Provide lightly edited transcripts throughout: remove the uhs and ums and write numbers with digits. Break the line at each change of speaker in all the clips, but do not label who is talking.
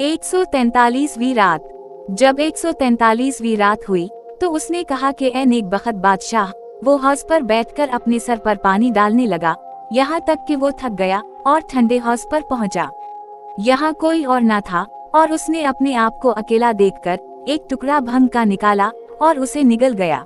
143वीं रात। जब 143वीं रात हुई तो उसने कहा कि ए नेक बख्त बादशाह। वो हौज पर बैठकर अपने सर पर पानी डालने लगा, यहाँ तक कि वो थक गया और ठंडे हौज पर पहुँचा। यहाँ कोई और न था और उसने अपने आप को अकेला देखकर एक टुकड़ा भंग का निकाला और उसे निगल गया।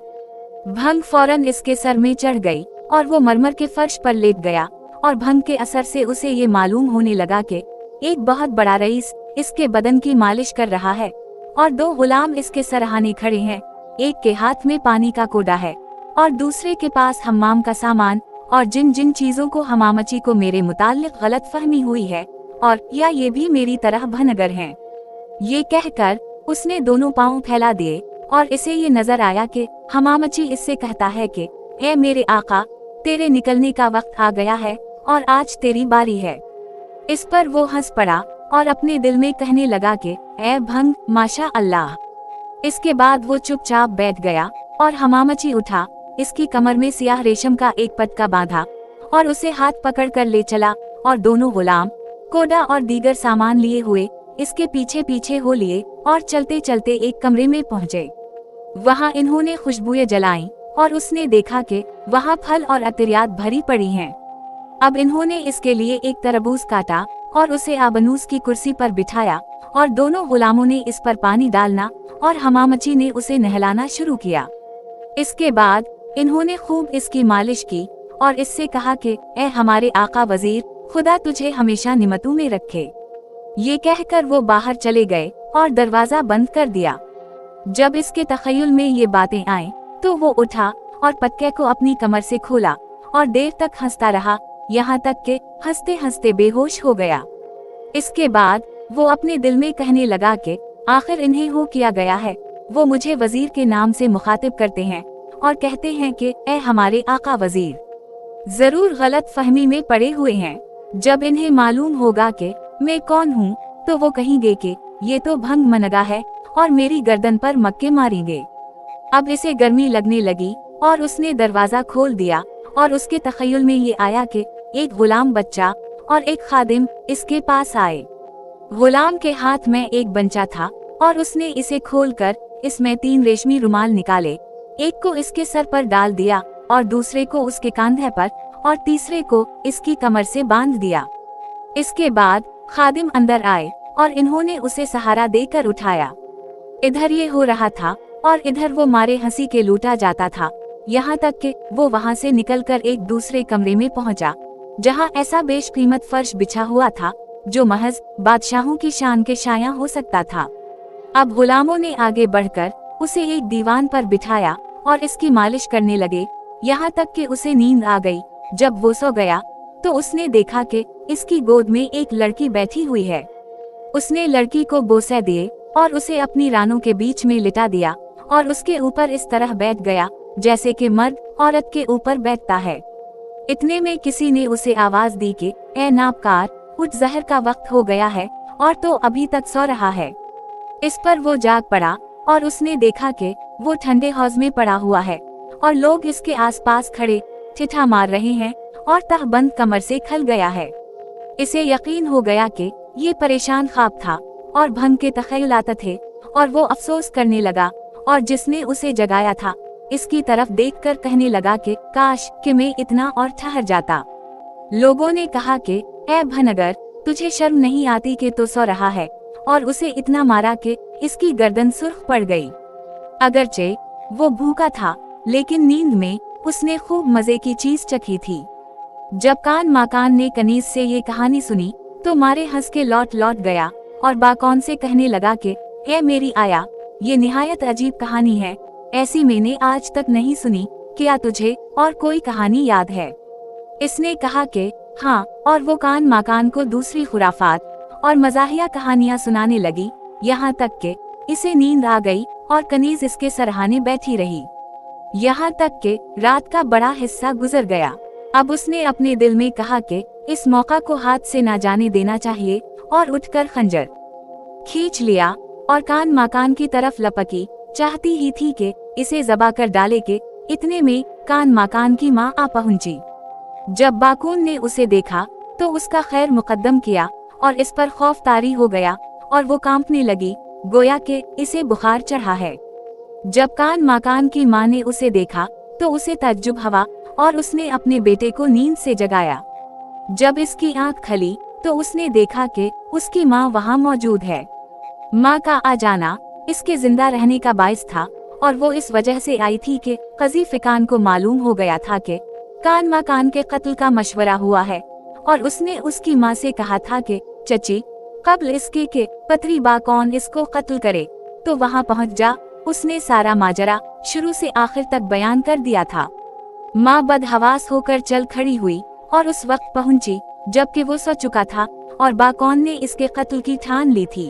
भंग फौरन इसके सर में चढ़ गई और वो मरमर के फर्श पर लेट गया और भंग के असर से उसे ये मालूम होने लगा कि एक बहुत बड़ा रईस इसके बदन की मालिश कर रहा है और 2 गुलाम इसके सरहाने खड़े हैं। एक के हाथ में पानी का कोड़ा है और दूसरे के पास हम्माम का सामान, और जिन जिन चीजों को हमामची को मेरे मुताल्लिक गलत फहमी हुई है और या ये भी मेरी तरह भनगर हैं। ये कहकर उसने दोनों पाँव फैला दिए और इसे ये नजर आया कि हमामची इससे कहता है कि ए मेरे आका, तेरे निकलने का वक्त आ गया है और आज तेरी बारी है। इस पर वो हंस पड़ा और अपने दिल में कहने लगा कि ए भंग, माशा अल्लाह। इसके बाद वो चुपचाप बैठ गया और हमामची उठा, इसकी कमर में सियाह रेशम का एक पटका बांधा और उसे हाथ पकड़ कर ले चला और दोनों गुलाम कोड़ा और दीगर सामान लिए हुए इसके पीछे पीछे हो लिए और चलते चलते एक कमरे में पहुँचे। वहाँ इन्होंने खुशबुएं जलाई और उसने देखा कि वहाँ फल और अतरियात भरी पड़ी हैं। अब इन्होंने इसके लिए एक तरबूज काटा और उसे आबनूस की कुर्सी पर बिठाया और दोनों गुलामों ने इस पर पानी डालना और हमामची ने उसे नहलाना शुरू किया। इसके बाद इन्होंने खूब इसकी मालिश की और इससे कहा कि ए हमारे आका वजीर, खुदा तुझे हमेशा निमतों में रखे। ये कहकर वो बाहर चले गए और दरवाजा बंद कर दिया। जब इसके तखय्युल में ये बातें आईं तो वो उठा और पटके को अपनी कमर से खोला और देर तक हंसता रहा, यहाँ तक कि हंसते हंसते बेहोश हो गया। इसके बाद वो अपने दिल में कहने लगा कि आखिर इन्हें हो किया गया है। वो मुझे वजीर के नाम से मुखातिब करते हैं और कहते हैं कि ए हमारे आका वजीर, जरूर गलत फहमी में पड़े हुए हैं। जब इन्हें मालूम होगा कि मैं कौन हूँ तो वो कहेंगे कि ये तो भंग मनगा है और मेरी गर्दन पर मक्के मारेंगे। अब इसे गर्मी लगने लगी और उसने दरवाजा खोल दिया और उसके तखय्युल में ये आया कि एक गुलाम बच्चा और एक खादिम इसके पास आए। गुलाम के हाथ में एक बंचा था और उसने इसे खोलकर इसमें 3 रेशमी रुमाल निकाले। एक को इसके सर पर डाल दिया और दूसरे को उसके कंधे पर और तीसरे को इसकी कमर से बांध दिया। इसके बाद खादिम अंदर आए और इन्होंने उसे सहारा देकर उठाया। इधर ये हो रहा था और इधर वो मारे हंसी के लूटा जाता था, यहाँ तक कि वो वहाँ से निकलकर एक दूसरे कमरे में पहुँचा जहाँ ऐसा बेशकीमत फर्श बिछा हुआ था जो महज बादशाहों की शान के शाया हो सकता था। अब गुलामों ने आगे बढ़कर उसे एक दीवान पर बिठाया और इसकी मालिश करने लगे, यहाँ तक कि उसे नींद आ गई। जब वो सो गया तो उसने देखा कि इसकी गोद में एक लड़की बैठी हुई है। उसने लड़की को बोसे दिए और उसे अपनी रानों के बीच में लिटा दिया और उसके ऊपर इस तरह बैठ गया जैसे कि मर्द औरत के ऊपर बैठता है। इतने में किसी ने उसे आवाज दी कि ए नाबकार, उठ, जहर का वक्त हो गया है और तो अभी तक सो रहा है। इस पर वो जाग पड़ा और उसने देखा कि वो ठंडे हौज में पड़ा हुआ है और लोग इसके आसपास खड़े ठिठा मार रहे हैं और तहबंद कमर से खल गया है। इसे यकीन हो गया कि ये परेशान ख्वाब था और भंग के तखय्युलात थे और वो अफसोस करने लगा और जिसने उसे जगाया था इसकी तरफ देखकर कहने लगा कि काश कि मैं इतना और ठहर जाता। लोगों ने कहा कि ए भनगर, तुझे शर्म नहीं आती कि तो सो रहा है, और उसे इतना मारा कि इसकी गर्दन सुर्ख पड़ गई। अगरचे वो भूखा था लेकिन नींद में उसने खूब मजे की चीज चखी थी। जब कान माकान ने कनीज से ये कहानी सुनी तो मारे हंस के लौट गया और बाकौन से कहने लगा कि ए मेरी आया, ये निहायत अजीब कहानी है, ऐसी मैंने आज तक नहीं सुनी। क्या तुझे और कोई कहानी याद है? इसने कहा कि हाँ, और वो कान माकान को दूसरी खुराफात और मजाहिया कहानियां सुनाने लगी, यहाँ तक कि इसे नींद आ गई और कनीज इसके सरहाने बैठी रही, यहाँ तक कि रात का बड़ा हिस्सा गुजर गया। अब उसने अपने दिल में कहा कि इस मौका को हाथ से ना जाने देना चाहिए और उठकर खंजर खींच लिया और कान माकान की तरफ लपकी, चाहती ही थी कि इसे ज़बा कर डाले के इतने में कान माकान की माँ आ पहुंची। जब बाकून ने उसे देखा तो उसका खैर मुकद्दम किया और इस पर खौफ तारी हो गया और वो कांपने लगी, गोया कि इसे बुखार चढ़ा है। जब कान माकान की माँ ने उसे देखा तो उसे ताज्जुब हुआ और उसने अपने बेटे को नींद से जगाया। जब इसकी आंख खुली तो उसने देखा कि उसकी माँ वहाँ मौजूद है। माँ का आ जाना इसके जिंदा रहने का बाइस था और वो इस वजह से आई थी कि कजी फिकान को मालूम हो गया था कि कान माकान के कत्ल का मशवरा हुआ है और उसने उसकी माँ से कहा था कि चची, कब्ल इसके कि पतरी बा कौन इसको कत्ल करे तो वहाँ पहुँच जा। उसने सारा माजरा शुरू से आखिर तक बयान कर दिया था। माँ बदहवास होकर चल खड़ी हुई और उस वक्त पहुंची जबकि वो सो चुका था और बाकौन ने इसके कत्ल की ठान ली थी।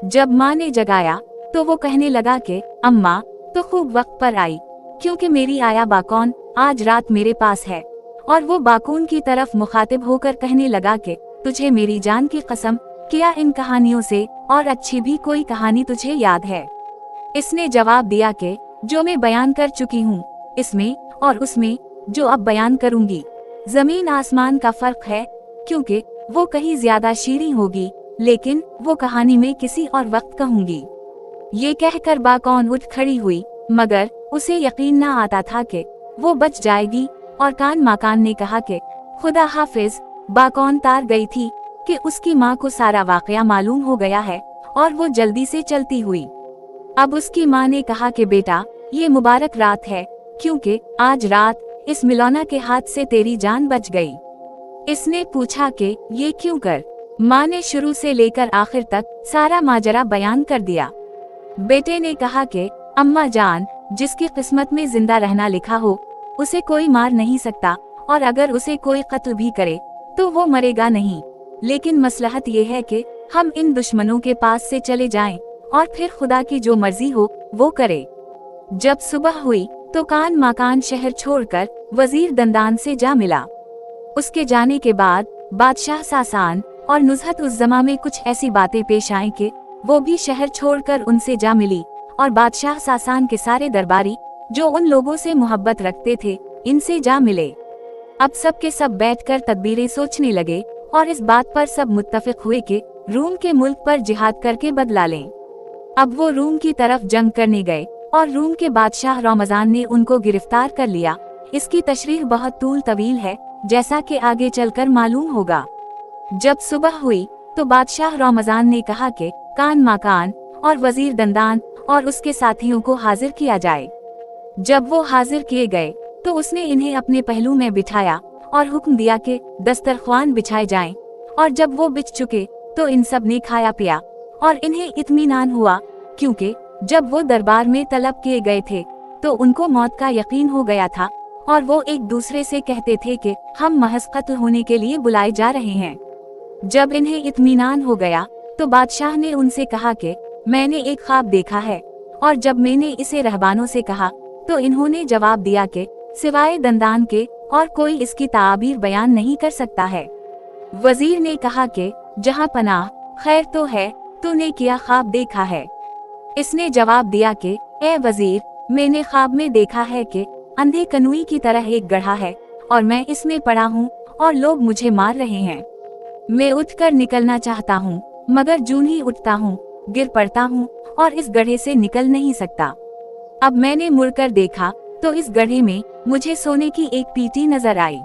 जब माँ ने जगाया तो वो कहने लगा कि अम्मा तो खूब वक्त पर आई, क्योंकि मेरी आया बाकौन आज रात मेरे पास है। और वो बाकून की तरफ मुखातिब होकर कहने लगा कि तुझे मेरी जान की कसम, क्या इन कहानियों से और अच्छी भी कोई कहानी तुझे याद है? इसने जवाब दिया कि जो मैं बयान कर चुकी हूँ, इसमें और उसमें जो अब बयान करूँगी जमीन आसमान का फर्क है, क्योंकि वो कहीं ज्यादा शीरीं होगी लेकिन वो कहानी में किसी और वक्त कहूँगी। ये कहकर बाकौन उठ खड़ी हुई, मगर उसे यकीन न आता था कि वो बच जाएगी और कान माकान ने कहा कि खुदा हाफिज। बाकौन तार गई थी कि उसकी माँ को सारा वाकया मालूम हो गया है और वो जल्दी से चलती हुई। अब उसकी माँ ने कहा कि बेटा, ये मुबारक रात है, क्योंकि आज रात इस मिलौना के हाथ से तेरी जान बच गई। इसने पूछा कि ये क्यों कर? माँ ने शुरू से लेकर आखिर तक सारा माजरा बयान कर दिया। बेटे ने कहा कि अम्मा जान, जिसकी किस्मत में जिंदा रहना लिखा हो उसे कोई मार नहीं सकता, और अगर उसे कोई कत्ल भी करे तो वो मरेगा नहीं। लेकिन मसलहत ये है कि हम इन दुश्मनों के पास से चले जाएं और फिर खुदा की जो मर्जी हो वो करे। जब सुबह हुई तो कान माकान शहर छोड़कर वजीर दंदान से जा मिला। उसके जाने के बाद बादशाह सासान और नुज़हत उस ज़मा में कुछ ऐसी बातें पेश आईं कि वो भी शहर छोड़कर उनसे जा मिली, और बादशाह सासान के सारे दरबारी जो उन लोगों से मोहब्बत रखते थे इनसे जा मिले। अब सब के सब बैठकर तदबीरें सोचने लगे और इस बात पर सब मुत्तफिक हुए कि रूम के मुल्क पर जिहाद करके बदला लें। अब वो रूम की तरफ जंग करने गए और रूम के बादशाह रमजान ने उनको गिरफ्तार कर लिया। इसकी तशरीह बहुत तूल तवील है, जैसा कि आगे चलकर मालूम होगा। जब सुबह हुई तो बादशाह रमजान ने कहा कि कान माकान और वजीर दंदान और उसके साथियों को हाजिर किया जाए। जब वो हाजिर किए गए तो उसने इन्हें अपने पहलू में बिठाया और हुक्म दिया कि दस्तरख्वान बिछाए जाएं, और जब वो बिछ चुके तो इन सब ने खाया पिया और इन्हें इत्मीनान हुआ, क्योंकि जब वो दरबार में तलब किए गए थे तो उनको मौत का यकीन हो गया था और वो एक दूसरे से कहते थे कि हम महज कत्ल होने के लिए बुलाए जा रहे हैं। जब इन्हें इत्मीनान हो गया तो बादशाह ने उनसे कहा कि मैंने एक ख्वाब देखा है, और जब मैंने इसे रहबानों से कहा तो इन्होंने जवाब दिया कि सिवाय दंदान के और कोई इसकी ताबीर बयान नहीं कर सकता है। वजीर ने कहा कि जहाँ पनाह खैर तो है, तूने क्या ख्वाब देखा है? इसने जवाब दिया कि ए वजीर, मैंने ख्वाब में देखा है कि अंधे कनुई की तरह एक गड्ढा है और मैं इसमें पड़ा हूँ और लोग मुझे मार रहे हैं। मैं उठकर निकलना चाहता हूँ, मगर जूं ही उठता हूँ गिर पड़ता हूँ और इस गड्ढे से निकल नहीं सकता। अब मैंने मुड़कर देखा तो इस गड्ढे में मुझे सोने की एक पीटी नजर आई।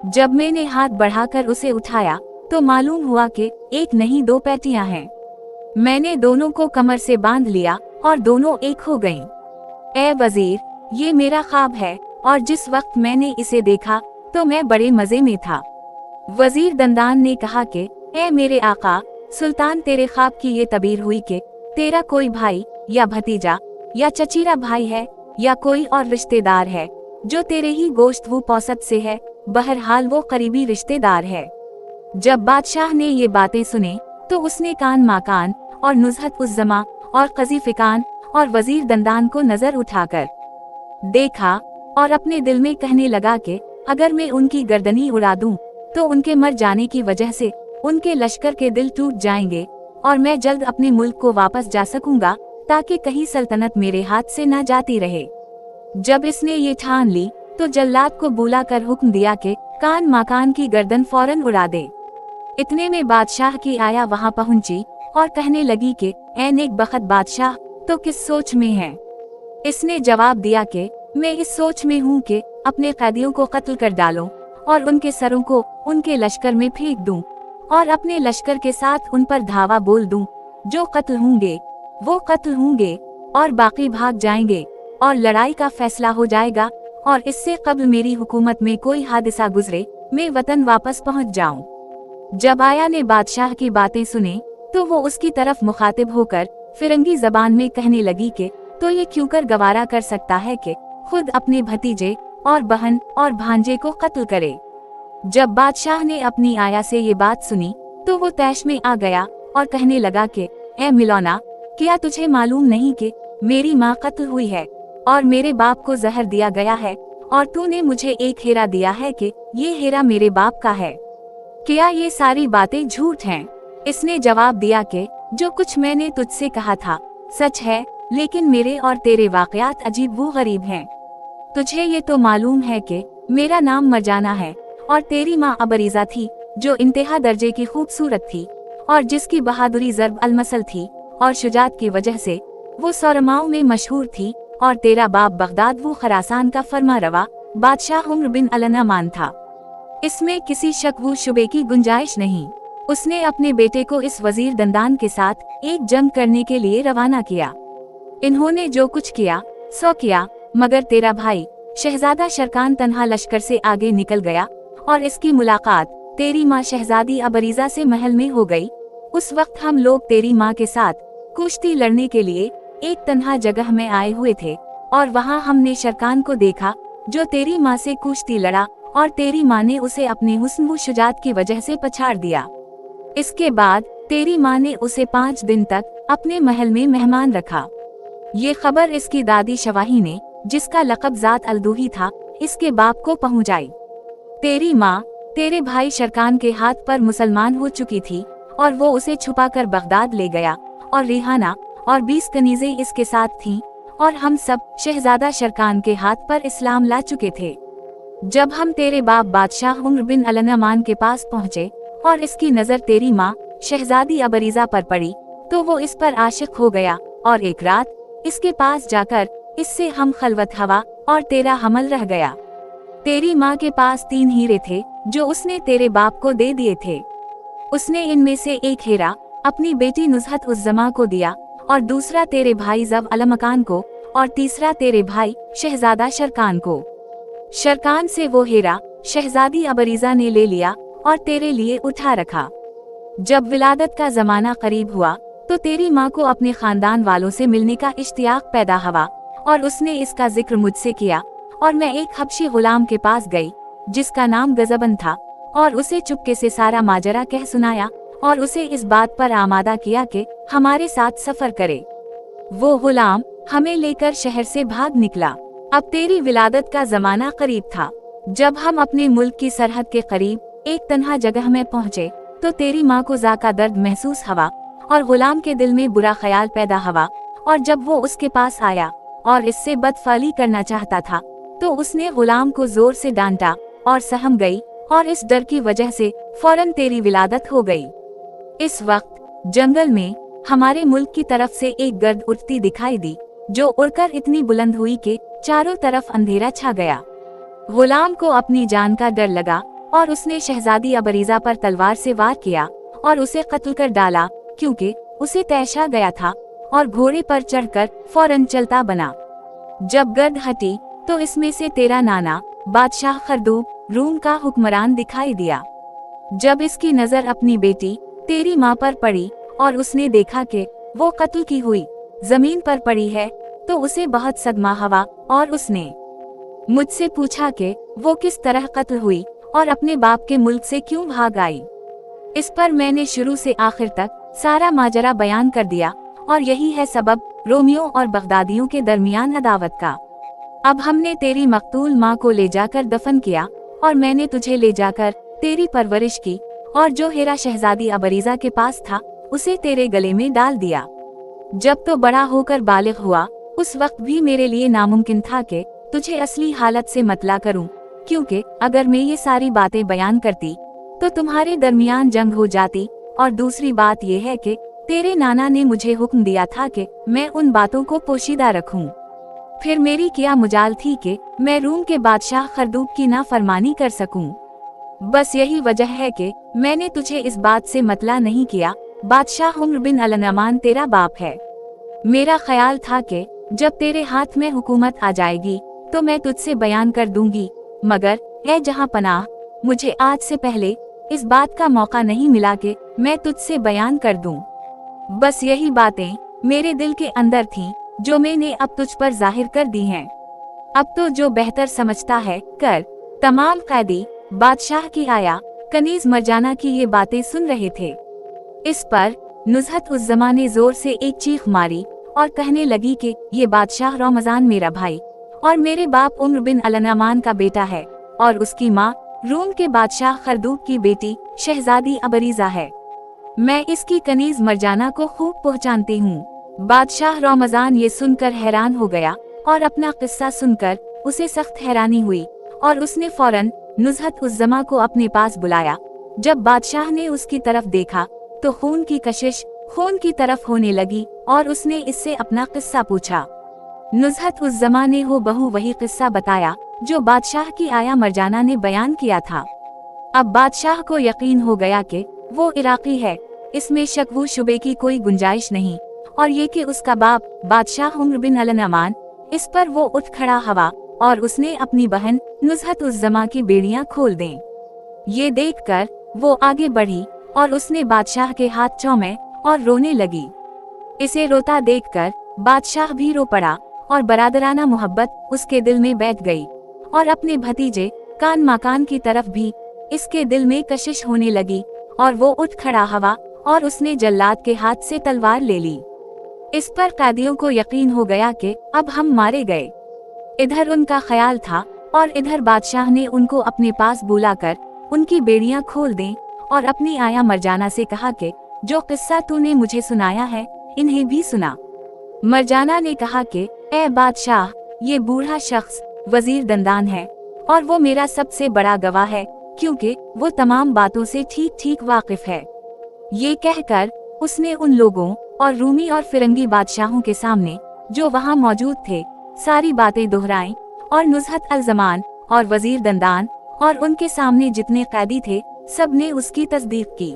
जब मैंने हाथ बढ़ाकर उसे उठाया तो मालूम हुआ कि एक नहीं दो पैटियां हैं। मैंने दोनों को कमर से बांध लिया और दोनों एक हो गईं। ए वजीर, ये मेरा ख्वाब है और जिस वक्त मैंने इसे देखा तो मैं बड़े मजे में था। वजीर दंदान ने कहा कि ए मेरे आका सुल्तान, तेरे ख्वाब की ये तबीर हुई कि तेरा कोई भाई या भतीजा या चचीरा भाई है या कोई और रिश्तेदार है जो तेरे ही गोश्त वो पौसत से है, बहरहाल वो करीबी रिश्तेदार है। जब बादशाह ने ये बातें सुने तो उसने कान माकान और नुज़हत उस ज़मा और कजी फिकान और वजीर दंदान को नजर उठाकर देखा और अपने दिल में कहने लगा कि अगर मैं उनकी गर्दनी उड़ा दूं तो उनके मर जाने की वजह से उनके लश्कर के दिल टूट जाएंगे और मैं जल्द अपने मुल्क को वापस जा सकूंगा, ताकि कहीं सल्तनत मेरे हाथ से न जाती रहे। जब इसने ये ठान ली तो जल्लाद को बुलाकर हुक्म दिया कि कान माकान की गर्दन फौरन उड़ा दे। इतने में बादशाह की आया वहां पहुंची और कहने लगी कि ऐ नेक बख्त बादशाह, तो किस सोच में है? इसने जवाब दिया कि मैं इस सोच में हूँ कि अपने कैदियों को कत्ल कर डालूं और उनके सरों को उनके लश्कर में फेंक दूं और अपने लश्कर के साथ उन पर धावा बोल दूं। जो कत्ल होंगे वो कत्ल होंगे और बाकी भाग जाएंगे और लड़ाई का फैसला हो जाएगा, और इससे कब्ल मेरी हुकूमत में कोई हादसा गुजरे मैं वतन वापस पहुंच जाऊं। जब आया ने बादशाह की बातें सुने तो वो उसकी तरफ मुखातिब होकर फिरंगी जबान में कहने लगी कि तो ये क्यों कर गवारा कर सकता है कि खुद अपने भतीजे और बहन और भांजे को कत्ल करे। जब बादशाह ने अपनी आया से ये बात सुनी तो वो तैश में आ गया और कहने लगा कि ए मिलौना, क्या तुझे मालूम नहीं कि मेरी माँ कत्ल हुई है और मेरे बाप को जहर दिया गया है, और तूने मुझे एक हीरा दिया है कि ये हीरा मेरे बाप का है। क्या ये सारी बातें झूठ हैं? इसने जवाब दिया कि जो कुछ मैंने तुझसे कहा था सच है, लेकिन मेरे और तेरे वाकयात अजीब वो गरीब हैं। तुझे ये तो मालूम है कि मेरा नाम मरजाना है और तेरी माँ अबरीजा थी, जो इंतहा दर्जे की खूबसूरत थी और जिसकी बहादुरी ज़र्ब अलमसल थी और शुजात की वजह से वो सौरमाओं में मशहूर थी, और तेरा बाप बगदाद वो खरासान का फरमा रवा बादशाह उम्र बिन अल-नमान था। इसमें किसी शक व शुबे की गुंजाइश नहीं। उसने अपने बेटे को इस वजीर दंदान के साथ एक जंग करने के लिए रवाना किया। इन्होंने जो कुछ किया सो किया, मगर तेरा भाई शहजादा शरकान तन्हा लश्कर से आगे निकल गया और इसकी मुलाकात तेरी माँ शहजादी अबरीजा से महल में हो गई। उस वक्त हम लोग तेरी माँ के साथ कुश्ती लड़ने के लिए एक तन्हा जगह में आए हुए थे, और वहाँ हमने शरकान को देखा जो तेरी माँ से कुश्ती लड़ा, और तेरी माँ ने उसे अपने हुस्न व शुजात की वजह से पछाड़ दिया। इसके बाद तेरी माँ ने उसे 5 दिन तक अपने महल में मेहमान रखा। ये खबर इसकी दादी शवाही ने, जिसका लक़ब ज़ात अलदूही था, इसके बाप को पहुँचाई। तेरी माँ तेरे भाई शरकान के हाथ पर मुसलमान हो चुकी थी और वो उसे छुपाकर बगदाद ले गया, और रिहाना और 20 कनीज़ें इसके साथ थीं, और हम सब शहजादा शरकान के हाथ पर इस्लाम ला चुके थे। जब हम तेरे बाप बादशाह उम्र बिन अल-नमान के पास पहुँचे और इसकी नज़र तेरी माँ शहजादी अबरीजा पर पड़ी तो वो इस पर आशिक हो गया, और एक रात इसके पास जाकर इससे हम खलवत हवा और तेरा हमल रह गया। तेरी माँ के पास 3 हीरे थे जो उसने तेरे बाप को दे दिए थे। उसने इनमें से एक हीरा अपनी बेटी नुज़हत उज़्ज़मा को दिया, और दूसरा तेरे भाई ज़ब अलमकान को, और तीसरा तेरे भाई शहजादा शरकान को। शरकान से वो हीरा शहजादी अबरीजा ने ले लिया और तेरे लिए उठा रखा। जब विलादत का जमाना करीब हुआ तो तेरी माँ को अपने खानदान वालों से मिलने का इश्तियाक पैदा हुआ, और उसने इसका जिक्र मुझसे किया, और मैं एक हबशी गुलाम के पास गई जिसका नाम गजबन था, और उसे चुपके से सारा माजरा कह सुनाया और उसे इस बात पर आमादा किया कि हमारे साथ सफर करे। वो गुलाम हमें लेकर शहर से भाग निकला। अब तेरी विलादत का जमाना करीब था। जब हम अपने मुल्क की सरहद के करीब एक तन्हा जगह में पहुँचे तो तेरी माँ को ज़ाका दर्द महसूस हुआ और गुलाम के दिल में बुरा ख्याल पैदा हुआ, और जब वो उसके पास आया और इससे बदफाली करना चाहता था तो उसने गुलाम को जोर से डांटा और सहम गई, और इस डर की वजह से फौरन तेरी विलादत हो गई। इस वक्त जंगल में हमारे मुल्क की तरफ से एक गर्द उठती दिखाई दी, जो उड़कर इतनी बुलंद हुई कि चारों तरफ अंधेरा छा गया। गुलाम को अपनी जान का डर लगा और उसने शहजादी अबरीजा पर तलवार से वार किया और उसे कत्ल कर डाला, क्योंकि उसे तैशा गया था, और घोड़े पर चढ़कर फौरन चलता बना। जब गर्द हटी तो इसमें से तेरा नाना बादशाह खरदूब रूम का हुक्मरान दिखाई दिया। जब इसकी नजर अपनी बेटी तेरी माँ पर पड़ी और उसने देखा कि वो कत्ल की हुई जमीन पर पड़ी है तो उसे बहुत सदमा हुआ, और उसने मुझसे पूछा कि वो किस तरह कत्ल हुई और अपने बाप के मुल्क से क्यों भाग आई। इस पर मैंने शुरू से आखिर तक सारा माजरा बयान कर दिया, और यही है सबब रोमियो और बगदादियों के दरमियान अदावत का। अब हमने तेरी मकतूल माँ को ले जाकर दफन किया, और मैंने तुझे ले जाकर तेरी परवरिश की, और जो हीरा शहजादी अबरीजा के पास था उसे तेरे गले में डाल दिया। जब तो बड़ा होकर बालिग हुआ उस वक्त भी मेरे लिए नामुमकिन था कि तुझे असली हालत से मतला करूं, क्योंकि अगर मैं ये सारी बातें बयान करती तो तुम्हारे दरमियान जंग हो जाती, और दूसरी बात यह है कि तेरे नाना ने मुझे हुक्म दिया था कि मैं उन बातों को पोशीदा रखूं। फिर मेरी क्या मुजाल थी कि मैं रूम के बादशाह खरदूब की नाफरमानी कर सकूं। बस यही वजह है कि मैंने तुझे इस बात से मतला नहीं किया। बादशाह उम्र बिन अल-नमान तेरा बाप है। मेरा ख्याल था कि जब तेरे हाथ में हुकूमत आ जाएगी तो मैं तुझसे बयान कर दूंगी, मगर ए जहां पनाह, मुझे आज से पहले इस बात का मौका नहीं मिला कि मैं तुझसे बयान कर दूं। बस यही बातें मेरे दिल के अंदर थीं, जो मैंने अब तुझ पर जाहिर कर दी हैं। अब तो जो बेहतर समझता है कर। तमाम कैदी बादशाह की आया कनीज मरजाना की ये बातें सुन रहे थे। इस पर नुज़हत उस ज़मा ने जोर से एक चीख मारी और कहने लगी कि ये बादशाह रमजान मेरा भाई और मेरे बाप उम्र बिन अल-नमान का बेटा है, और उसकी माँ रूम के बादशाह खरदूब की बेटी शहजादी अबरीजा है। मैं इसकी कनीज मरजाना को खूब पहचानती हूँ। बादशाह रमजान ये सुनकर हैरान हो गया और अपना किस्सा सुनकर उसे सख्त हैरानी हुई, और उसने फौरन नुज़हत उस ज़मा को अपने पास बुलाया। जब बादशाह ने उसकी तरफ देखा तो खून की कशिश खून की तरफ होने लगी और उसने इससे अपना किस्सा पूछा। नुज़हत उस ज़मा ने हो बहू वही किस्सा बताया जो बादशाह की आया मरजाना ने बयान किया था। अब बादशाह को यकीन हो गया कि वो इराकी है, इसमें शक व शुबे की कोई गुंजाइश नहीं, और ये कि उसका बाप बादशाह उम्र बिन अल-नमान। इस पर वो उठ खड़ा हवा और उसने अपनी बहन नुज़हत उस ज़मा की बेड़ियां खोल दें। ये देखकर वो आगे बढ़ी और उसने बादशाह के हाथ चूमे और रोने लगी। इसे रोता देखकर बादशाह भी रो पड़ा और बरादराना मोहब्बत उसके दिल में बैठ गई, और अपने भतीजे कान माकान की तरफ भी इसके दिल में कशिश होने लगी, और वो उठ खड़ा हवा और उसने जल्लाद के हाथ से तलवार ले ली। इस पर कैदियों को यकीन हो गया कि अब हम मारे गए। इधर उनका ख्याल था और इधर बादशाह ने उनको अपने पास बुलाकर उनकी बेड़ियां खोल दें और अपनी आया मरजाना से कहा कि जो किस्सा तूने मुझे सुनाया है इन्हें भी सुना। मरजाना ने कहा कि ए बादशाह, ये बूढ़ा शख्स वजीर दंदान है और वो मेरा सबसे बड़ा गवाह है, क्योंकि वो तमाम बातों से ठीक ठीक वाकिफ है। ये कहकर उसने उन लोगों और रूमी और फिरंगी बादशाहों के सामने जो वहाँ मौजूद थे सारी बातें दोहराईं, और नुज़हत अल-ज़मान और वजीर दंदान और उनके सामने जितने कैदी थे सब ने उसकी तस्दीक की।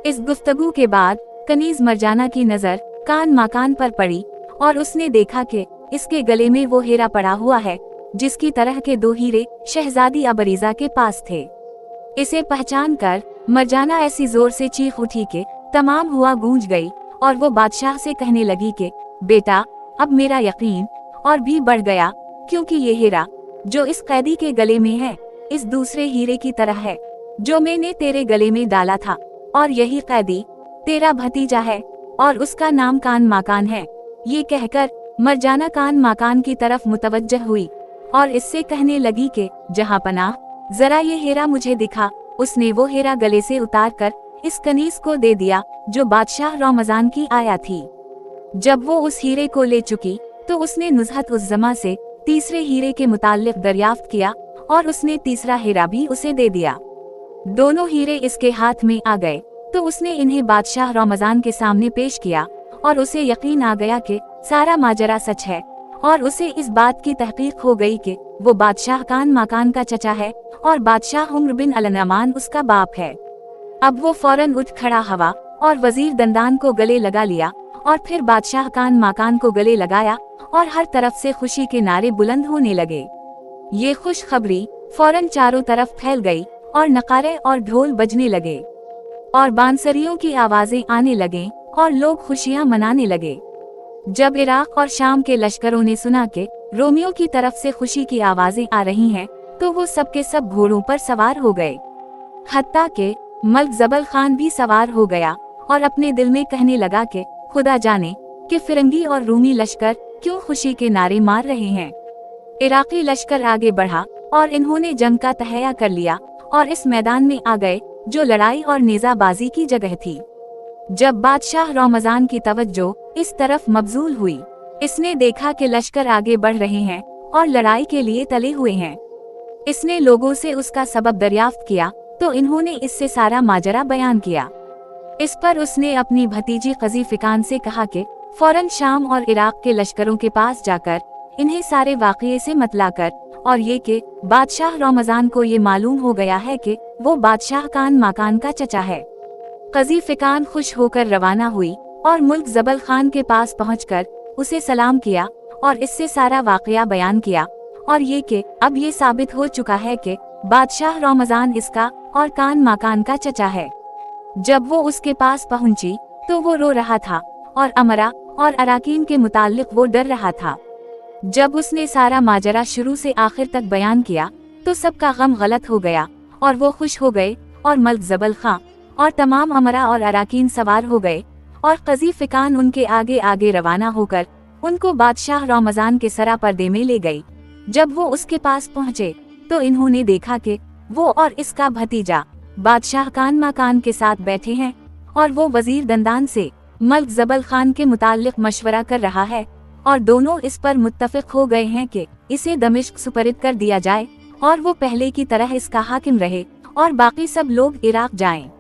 इस गुफ्तगू के बाद कनीज मरजाना की नज़र कान माकान पर पड़ी और उसने देखा कि इसके गले में वो हीरा पड़ा हुआ है जिसकी तरह के 2 हीरे शहजादी अबरीजा के पास थे। इसे पहचान कर मरजाना ऐसी जोर से चीख उठी कि तमाम हुआ गूंज गई, और वो बादशाह से कहने लगी कि बेटा, अब मेरा यकीन और भी बढ़ गया, क्योंकि ये हीरा जो इस कैदी के गले में है इस दूसरे हीरे की तरह है जो मैंने तेरे गले में डाला था, और यही कैदी तेरा भतीजा है और उसका नाम कान माकान है। ये कहकर मरजाना कान माकान की तरफ मुतवज्जह हुई और इससे कहने लगी कि जहां पनाह, जरा ये हीरा मुझे दिखा। उसने वो हीरा गले से उतार कर इस कनीज को दे दिया जो बादशाह रमजान की आया थी। जब वो उस हीरे को ले चुकी तो उसने नुज़हत उस ज़मा से तीसरे हीरे के मुताल्लिक दरियाफ्त किया और उसने तीसरा हीरा भी उसे दे दिया। दोनों हीरे इसके हाथ में आ गए तो उसने इन्हें बादशाह रमजान के सामने पेश किया, और उसे यकीन आ गया कि सारा माजरा सच है, और उसे इस बात की तहकीक हो गई कि वो बादशाह कान माकान का चचा है और बादशाह उम्र बिन अल-नमान उसका बाप है। अब वो फौरन उठ खड़ा हवा और वजीर दंदान को गले लगा लिया, और फिर बादशाह कान माकान को गले लगाया, और हर तरफ से खुशी के नारे बुलंद होने लगे। ये खुशखबरी फौरन चारों तरफ फैल गई और नकारे और ढोल बजने लगे और बांसुरियों की आवाजें आने लगे और लोग खुशियां मनाने लगे। जब इराक और शाम के लश्करों ने सुना कि रोमियों की तरफ से खुशी की आवाजें आ रही हैं, तो वो सब के सब घोड़ों पर सवार हो गए। हत्ता के मल्क जबल खान भी सवार हो गया और अपने दिल में कहने लगा कि खुदा जाने कि फिरंगी और रूमी लश्कर क्यों खुशी के नारे मार रहे हैं। इराकी लश्कर आगे बढ़ा और इन्होंने जंग का तहैया कर लिया और इस मैदान में आ गए जो लड़ाई और नेज़ाबाजी की जगह थी। जब बादशाह रमजान की तवज्जो इस तरफ मबजूल हुई, इसने देखा कि लश्कर आगे बढ़ रहे हैं और लड़ाई के लिए तले हुए हैं। इसने लोगों से उसका सबब दरियाफ्त किया तो इन्होंने इससे सारा माजरा बयान किया। इस पर उसने अपनी भतीजी कजी फिकान से कहा कि फौरन शाम और इराक के लश्करों के पास जाकर इन्हें सारे वाक़ये से मतलाकर और ये कि बादशाह रमजान को ये मालूम हो गया है कि वो बादशाह कान माकान का चचा है। कजी फिकान खुश होकर रवाना हुई और मुल्क जबल खान के पास पहुंचकर उसे सलाम किया और इससे सारा वाक़या बयान किया और ये कि अब ये साबित हो चुका है कि बादशाह रमजान इसका और कान माकान का चचा है। जब वो उसके पास पहुंची तो वो रो रहा था और अमरा और अराकीन के मुताल्लिक वो डर रहा था। जब उसने सारा माजरा शुरू से आखिर तक बयान किया तो सबका गम गलत हो गया और वो खुश हो गए और मल्क जबल खां और तमाम अमरा और अराकीन सवार हो गए और कजी फिकान उनके आगे आगे रवाना होकर उनको बादशाह रमजान के सरा पर्दे में ले गई। जब वो उसके पास पहुँचे तो इन्होंने देखा कि वो और इसका भतीजा बादशाह कान माकान के साथ बैठे हैं और वो वजीर दंदान से मल्क जबल खान के मुताल्लिक मशवरा कर रहा है और दोनों इस पर मुत्तफिक हो गए हैं कि इसे दमिश्क सुपरद कर दिया जाए और वो पहले की तरह इसका हाकिम रहे और बाकी सब लोग इराक जाएं।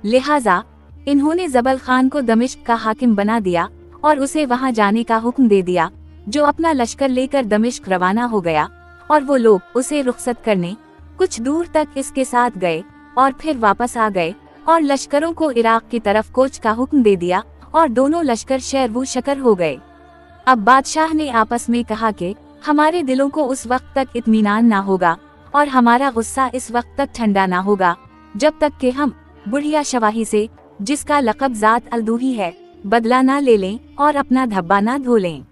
लिहाजा इन्होंने जबल खान को दमिश्क का हाकिम बना दिया और उसे वहां जाने का हुक्म दे दिया, जो अपना लश्कर लेकर दमिश्क रवाना हो गया और वो लोग उसे रुखसत करने कुछ दूर तक इसके साथ गए और फिर वापस आ गए और लश्करों को इराक की तरफ कोच का हुक्म दे दिया और दोनों लश्कर शैरवू शकर हो गए। अब बादशाह ने आपस में कहा कि हमारे दिलों को उस वक्त तक इत्मीनान ना होगा और हमारा गुस्सा इस वक्त तक ठंडा ना होगा जब तक कि हम बुढ़िया शवाही से, जिसका लक़ब ज़ात अलदूही है, बदला ना ले लें और अपना धब्बा ना धो लें।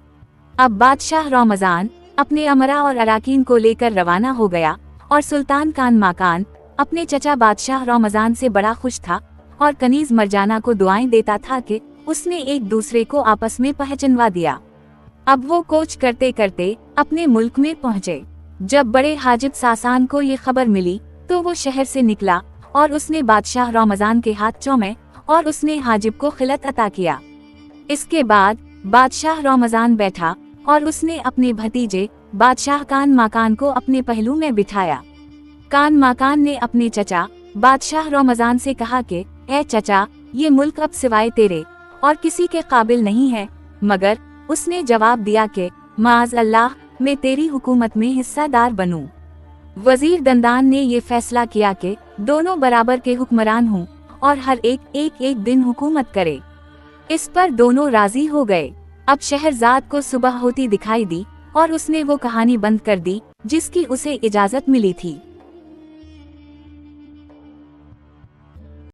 अब बादशाह रमजान अपने अमरा और अराकीन को लेकर रवाना हो गया और सुल्तान कान माकान अपने चचा बादशाह रमजान से बड़ा खुश था और कनीज मरजाना को दुआएं देता था कि उसने एक दूसरे को आपस में पहचानवा दिया। अब वो कोच करते करते अपने मुल्क में पहुँचे। जब बड़े हाजिब सासान को ये खबर मिली तो वो शहर से निकला और उसने बादशाह रमजान के हाथ चूमे और उसने हाजिब को खिलत अता किया। इसके बाद बादशाह रमजान बैठा और उसने अपने भतीजे बादशाह कान माकान को अपने पहलू में बिठाया। कान माकान ने अपने चचा बादशाह रमजान से कहा कि ए चचा, ये मुल्क अब सिवाय तेरे और किसी के काबिल नहीं है। मगर उसने जवाब दिया कि माज़ अल्लाह, मैं तेरी हुकूमत में हिस्सादार बनूं। वजीर दंदान ने ये फैसला किया कि दोनों बराबर के हुक्मरान हों और हर एक दिन हुकूमत करे। इस पर दोनों राजी हो गए। अब शहरजाद को सुबह होती दिखाई दी और उसने वो कहानी बंद कर दी जिसकी उसे इजाजत मिली थी।